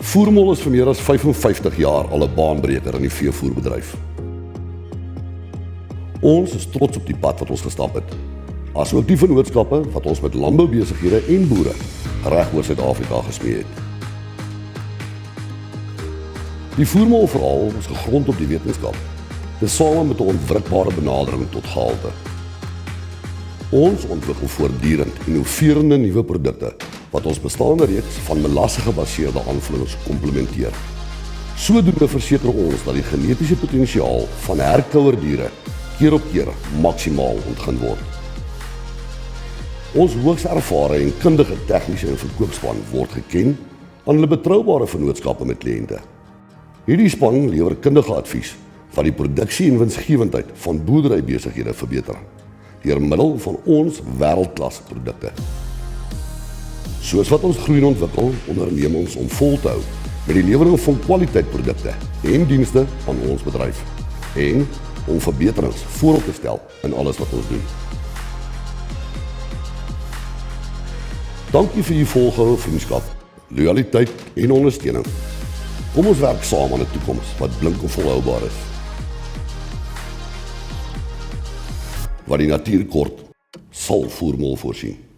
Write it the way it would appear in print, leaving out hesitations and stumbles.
Voermol is vir meer as 55 jaar al 'n baanbreker in die veevoerbedryf. Ons is trots op die pad wat ons gestap het, asook die vennootskappe wat ons met landboubesighede en boere reg oor Suid-Afrika gesmee het. Die voermolverhaal is gegrond op die wetenskap, tesame met 'n ontwrikbare benadering tot gehalte. Ons ontwikkel voortdurend innoverende nuwe produkte wat ons bestaande reeks van melasse gebaseerde aanvullings komplementeer. Sodoende verseker ons dat die genetiese potensiaal van herkouerdiere keer op keer maksimaal ontgin word. Ons hoogs ervare en kundige tegniese en verkoopspan word geken aan hulle betroubare vennootskappe met kliënte. Hierdie span lewer kundige advies wat die produksie en winsgewendheid van boerderybesighede verbeter deur middel van ons wêreldklas produkte. Soos wat ons groei en ontwikkel, onderneem ons om vol te hou met die lewering van kwaliteitprodukte en dienste aan ons bedryf en om verbeterings voorop te stel in alles wat ons doen. Dankie vir u volgehoue vriendskap, loyaliteit en ondersteuning. Kom ons werk saam aan 'n toekoms wat blink en volhoubaar is. Wat die natuur kort, sal Voermol voorsien.